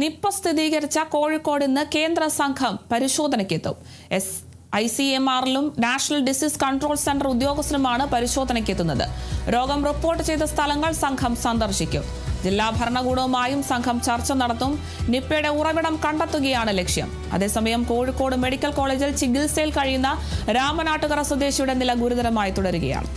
Nipah സ്ഥിരീകരിച്ച കോഴിക്കോട് ഇന്ന് കേന്ദ്ര സംഘം പരിശോധനയ്ക്കെത്തും. ICMR-ലും നാഷണൽ ഡിസീസ് കൺട്രോൾ സെന്റർ ഉദ്യോഗസ്ഥരുമാണ് പരിശോധനയ്ക്കെത്തുന്നത്. രോഗം റിപ്പോർട്ട് ചെയ്ത സ്ഥലങ്ങൾ സംഘം സന്ദർശിക്കും. ജില്ലാ ഭരണകൂടവുമായും സംഘം ചർച്ച നടത്തും. നിപ്പയുടെ ഉറവിടം കണ്ടെത്തുകയാണ് ലക്ഷ്യം. അതേസമയം കോഴിക്കോട് മെഡിക്കൽ കോളേജിൽ ചികിത്സയിൽ കഴിയുന്ന രാമനാട്ടുകര സ്വദേശിയുടെ നില ഗുരുതരമായി തുടരുകയാണ്.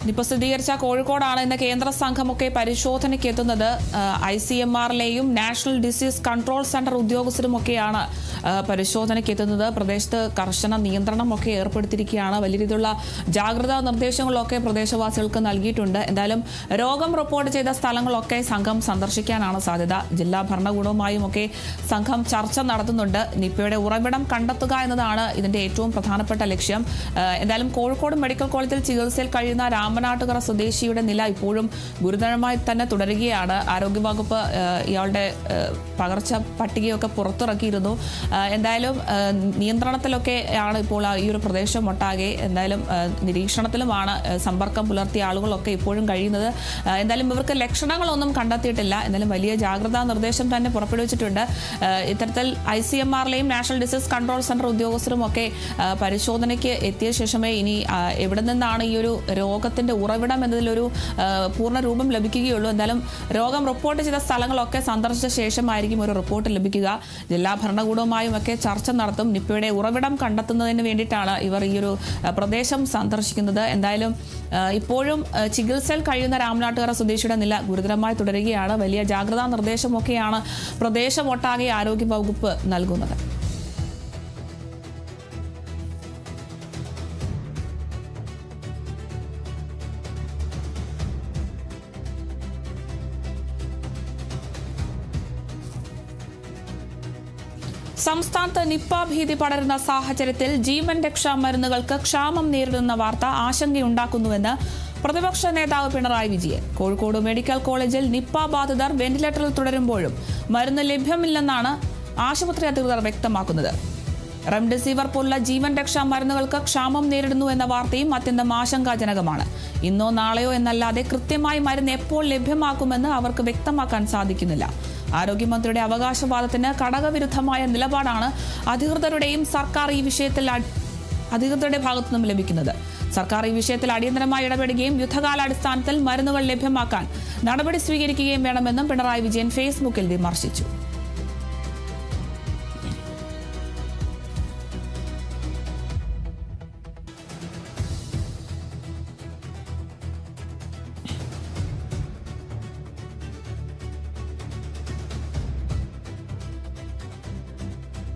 നിപ്പ സ്ഥിരീകരിച്ച കോഴിക്കോടാണ് ഇന്ന് കേന്ദ്ര സംഘമൊക്കെ പരിശോധനയ്ക്ക് എത്തുന്നത്. ICMR-ലെയും നാഷണൽ ഡിസീസ് കൺട്രോൾ സെന്റർ ഉദ്യോഗസ്ഥരുമൊക്കെയാണ് പരിശോധനയ്ക്ക് എത്തുന്നത്. പ്രദേശത്ത് കർശന നിയന്ത്രണമൊക്കെ ഏർപ്പെടുത്തിയിരിക്കുകയാണ്. വലിയ രീതിയിലുള്ള ജാഗ്രതാ നിർദ്ദേശങ്ങളൊക്കെ പ്രദേശവാസികൾക്ക് നൽകിയിട്ടുണ്ട്. എന്തായാലും രോഗം റിപ്പോർട്ട് ചെയ്ത സ്ഥലങ്ങളൊക്കെ സംഘം സന്ദർശിക്കാനാണ് സാധ്യത. ജില്ലാ ഭരണകൂടവുമായും ഒക്കെ സംഘം ചർച്ച നടത്തുന്നുണ്ട്. നിപ്പയുടെ ഉറവിടം കണ്ടെത്തുക എന്നതാണ് ഇതിന്റെ ഏറ്റവും പ്രധാനപ്പെട്ട ലക്ഷ്യം. എന്തായാലും കോഴിക്കോട് മെഡിക്കൽ കോളേജിൽ ചികിത്സയിൽ കഴിയുന്ന രാമനാട്ടുകര സ്വദേശിയുടെ നില ഇപ്പോഴും ഗുരുതരമായി തന്നെ തുടരുകയാണ്. ആരോഗ്യവകുപ്പ് ഇയാളുടെ പകർച്ച പട്ടികയൊക്കെ പുറത്തിറക്കിയിരുന്നു. എന്തായാലും നിയന്ത്രണത്തിലൊക്കെ ആണ് ഇപ്പോൾ ഈ ഒരു പ്രദേശം ഒട്ടാകെ. എന്തായാലും നിരീക്ഷണത്തിലുമാണ് സമ്പർക്കം പുലർത്തിയ ആളുകളൊക്കെ ഇപ്പോഴും കഴിയുന്നത്. എന്തായാലും ഇവർക്ക് ലക്ഷണങ്ങളൊന്നും കണ്ടെത്തിയിട്ടില്ല. എന്തായാലും വലിയ ജാഗ്രതാ നിർദ്ദേശം തന്നെ പുറപ്പെടുവിച്ചിട്ടുണ്ട്. ഇത്തരത്തിൽ ICMR-ലെയും നാഷണൽ ഡിസീസ് കൺട്രോൾ സെന്റർ ഉദ്യോഗസ്ഥരും ഒക്കെ പരിശോധനയ്ക്ക് എത്തിയ ശേഷമേ ഇനി എവിടെ നിന്നാണ് ഈ ഒരു രോഗത്തിന്റെ ഉറവിടം എന്നതിലൊരു പൂർണ്ണ രൂപം ലഭിക്കുകയുള്ളൂ. എന്തായാലും രോഗം റിപ്പോർട്ട് ചെയ്ത സ്ഥലങ്ങളൊക്കെ സന്ദർശിച്ച ശേഷമായിരിക്കും ഒരു റിപ്പോർട്ട് ലഭിക്കുക. ജില്ലാ ഭരണകൂടവുമായും ഒക്കെ ചർച്ച നടത്തും. നിപ്പയുടെ ഉറവിടം കണ്ടെത്തുന്നതിന് വേണ്ടിയിട്ടാണ് ഇവർ ഈ ഒരു പ്രദേശം സന്ദർശിക്കുന്നത്. എന്തായാലും ഇപ്പോഴും ചികിത്സയിൽ കഴിയുന്ന രാമനാട്ടുകര സ്വദേശിയുടെ നില ഗുരുതരമായി തുടരുകയാണ്. വലിയ ജാഗ്രതാ നിർദ്ദേശമൊക്കെയാണ് പ്രദേശമൊട്ടാകെ ആരോഗ്യവകുപ്പ് നൽകുന്നത്. സംസ്ഥാനത്ത് നിപ്പ ഭീതി പടരുന്ന സാഹചര്യത്തിൽ ജീവൻ രക്ഷാ മരുന്നുകൾക്ക് ക്ഷാമം നേരിടുന്ന വാർത്ത ആശങ്കയുണ്ടാക്കുന്നുവെന്ന് പ്രതിപക്ഷ നേതാവ് പിണറായി വിജയൻ. കോഴിക്കോട് മെഡിക്കൽ കോളേജിൽ നിപ്പ ബാധിതർ വെന്റിലേറ്ററിൽ തുടരുമ്പോഴും മരുന്ന് ലഭ്യമില്ലെന്നാണ് ആശുപത്രി അധികൃതർ വ്യക്തമാക്കുന്നത്. റെംഡെസിവിർ പോലുള്ള ജീവൻ രക്ഷാ മരുന്നുകൾക്ക് ക്ഷാമം നേരിടുന്നു എന്ന വാർത്തയും അത്യന്തം ആശങ്കാജനകമാണ്. ഇന്നോ നാളെയോ എന്നല്ലാതെ കൃത്യമായി മരുന്ന് എപ്പോൾ ലഭ്യമാക്കുമെന്ന് അവർക്ക് വ്യക്തമാക്കാൻ സാധിക്കുന്നില്ല. ആരോഗ്യമന്ത്രിയുടെ അവകാശവാദത്തിന് ഘടകവിരുദ്ധമായ നിലപാടാണ് അധികൃതരുടെ ഭാഗത്തുനിന്നും ലഭിക്കുന്നത്. സർക്കാർ ഈ വിഷയത്തിൽ അടിയന്തരമായി ഇടപെടുകയും യുദ്ധകാലാടിസ്ഥാനത്തിൽ മരുന്നുകൾ ലഭ്യമാക്കാൻ നടപടി സ്വീകരിക്കുകയും വേണമെന്നും പിണറായി വിജയൻ ഫേസ്ബുക്കിൽ വിമർശിച്ചു.